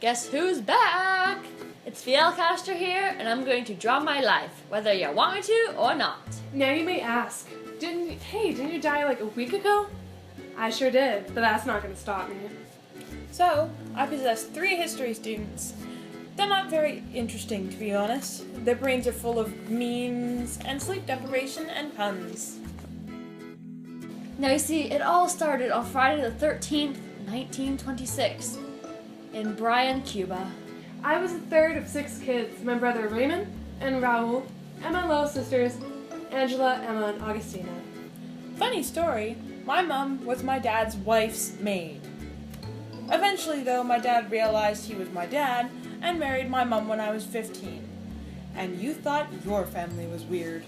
Guess who's back? It's Fidel Castro here, and I'm going to draw my life, whether you want me to or not. Now you may ask, didn't you die like a week ago? I sure did, but that's not going to stop me. So, I possess 3 history students. They're not very interesting, to be honest. Their brains are full of memes and sleep deprivation and puns. Now you see, it all started on Friday the 13th, 1926, in Bryan, Cuba. I was the third of 6 kids, my brother Raymond and Raul, and my little sisters, Angela, Emma, and Augustina. Funny story, my mom was my dad's wife's maid. Eventually, though, my dad realized he was my dad and married my mom when I was 15. And you thought your family was weird.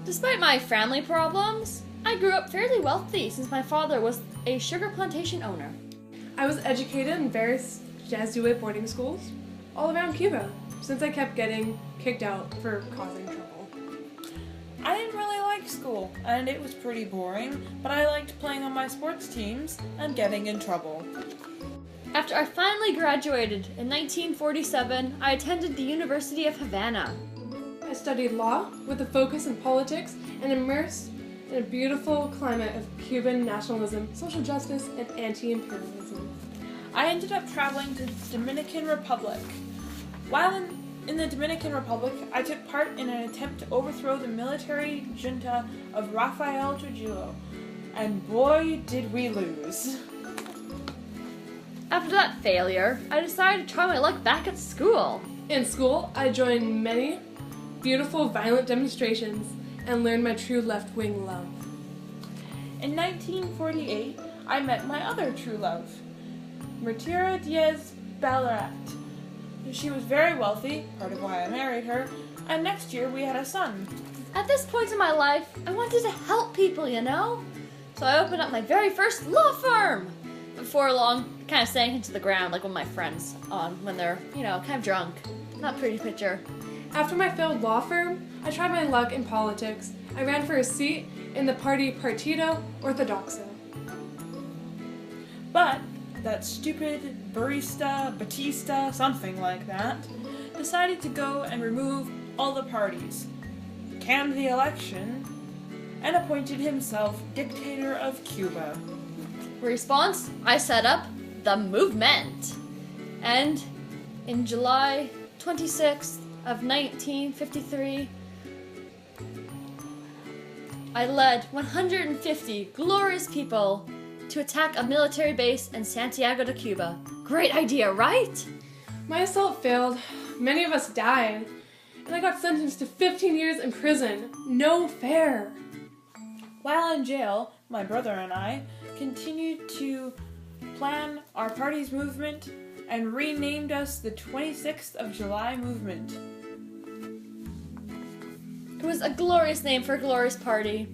Despite my family problems, I grew up fairly wealthy since my father was a sugar plantation owner. I was educated in various Jesuit boarding schools all around Cuba, since I kept getting kicked out for causing trouble. I didn't really like school, and it was pretty boring, but I liked playing on my sports teams and getting in trouble. After I finally graduated in 1947, I attended the University of Havana. I studied law with a focus in politics and immersed in a beautiful climate of Cuban nationalism, social justice, and anti-imperialism. I ended up traveling to the Dominican Republic. While in the Dominican Republic, I took part in an attempt to overthrow the military junta of Rafael Trujillo, and boy did we lose. After that failure, I decided to try my luck back at school. In school, I joined many beautiful violent demonstrations and learned my true left-wing love. In 1948, I met my other true love, Martira Diaz Ballarat. She was very wealthy, part of why I married her, and next year we had a son. At this point in my life, I wanted to help people, you know? So I opened up my very first law firm. Before long, it kind of sank into the ground like one of my friends when they're, kind of drunk. Not a pretty picture. After my failed law firm, I tried my luck in politics. I ran for a seat in the party Partido Ortodoxo. But that stupid Batista, something like that, decided to go and remove all the parties, canned the election, and appointed himself dictator of Cuba. Response, I set up the movement. And in July 26th of 1953, I led 150 glorious people to attack a military base in Santiago de Cuba. Great idea, right? My assault failed. Many of us died, and I got sentenced to 15 years in prison. No fair. While in jail, my brother and I continued to plan our party's movement and renamed us the 26th of July movement. It was a glorious name for a glorious party.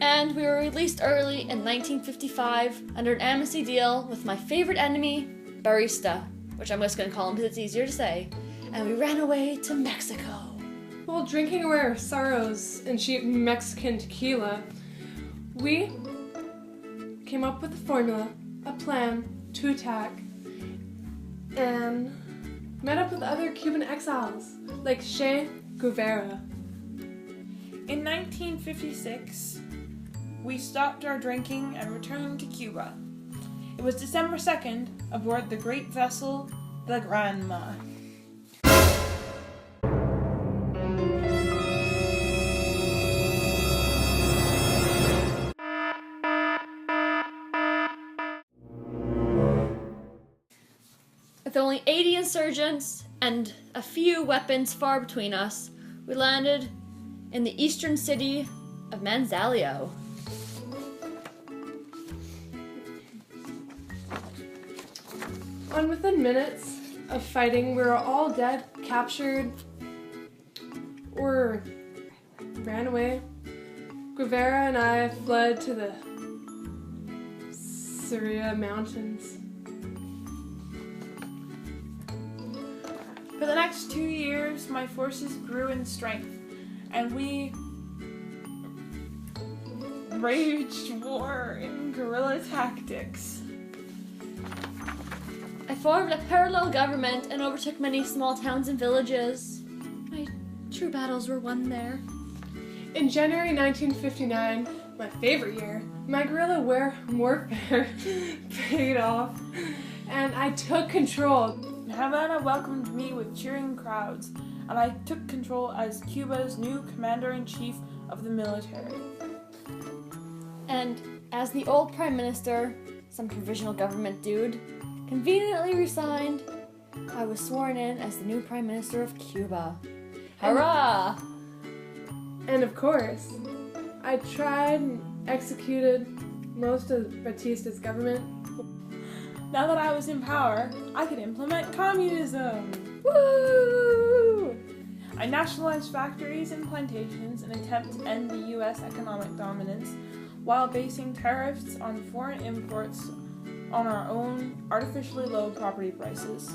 And we were released early in 1955 under an amnesty deal with my favorite enemy, Barista, which I'm just going to call him because it's easier to say. And we ran away to Mexico. While drinking away our sorrows in cheap Mexican tequila, we came up with a formula, a plan to attack, and met up with other Cuban exiles, like Che Guevara. In 1956, we stopped our drinking and returned to Cuba. It was December 2nd, aboard the great vessel, the Granma. With only 80 insurgents and a few weapons far between us, we landed in the eastern city of Manzanillo. And within minutes of fighting, we were all dead, captured, or ran away. Guevara and I fled to the Syria mountains. For the next 2 years, my forces grew in strength, and we waged war in guerrilla tactics. I formed a parallel government and overtook many small towns and villages. My true battles were won there. In January 1959, my favorite year, my guerrilla warfare paid off, and I took control. Havana welcomed me with cheering crowds, and I took control as Cuba's new commander-in-chief of the military. And as the old prime minister, some provisional government dude, conveniently resigned, I was sworn in as the new prime minister of Cuba. Hurrah! And of course, I tried and executed most of Batista's government. Now that I was in power, I could implement communism. Woo! I nationalized factories and plantations in an attempt to end the U.S. economic dominance while basing tariffs on foreign imports on our own artificially low property prices.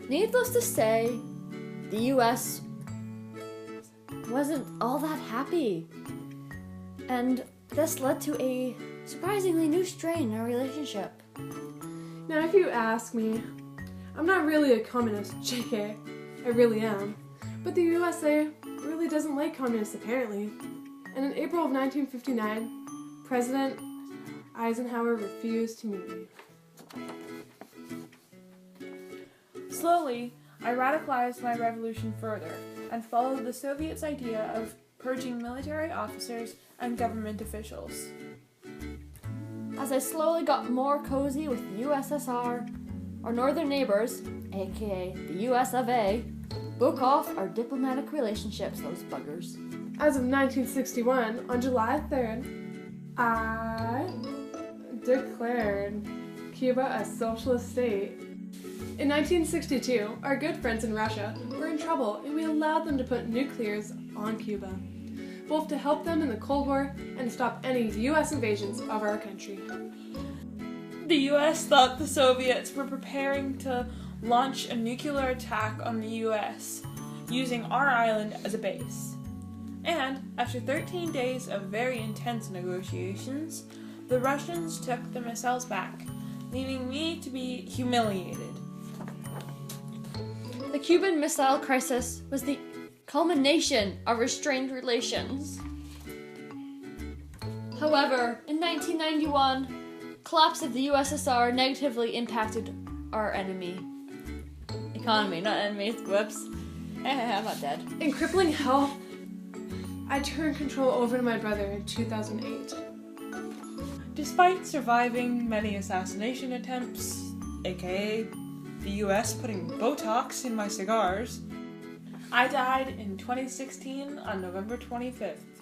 Needless to say, the U.S. wasn't all that happy. And this led to a surprisingly new strain in our relationship. Now, if you ask me, I'm not really a communist, JK. I really am. But the USA really doesn't like communists, apparently. And in April of 1959, President Eisenhower refused to meet me. Slowly, I radicalized my revolution further and followed the Soviets' idea of purging military officers and government officials. As I slowly got more cozy with the USSR, our northern neighbors, aka the US of A, broke off our diplomatic relationships, those buggers. As of 1961, on July 3rd, I declared Cuba a socialist state. In 1962, our good friends in Russia were in trouble and we allowed them to put nuclears on Cuba, both to help them in the Cold War and to stop any US invasions of our country. The US thought the Soviets were preparing to launch a nuclear attack on the US, using our island as a base. And after 13 days of very intense negotiations, the Russians took the missiles back, leaving me to be humiliated. The Cuban Missile Crisis was the culmination of our strained relations. However, in 1991, collapse of the USSR negatively impacted our economy, not enemies, whoops. I'm not dead. In crippling health, I turned control over to my brother in 2008. Despite surviving many assassination attempts, aka the US putting Botox in my cigars, I died in 2016 on November 25th.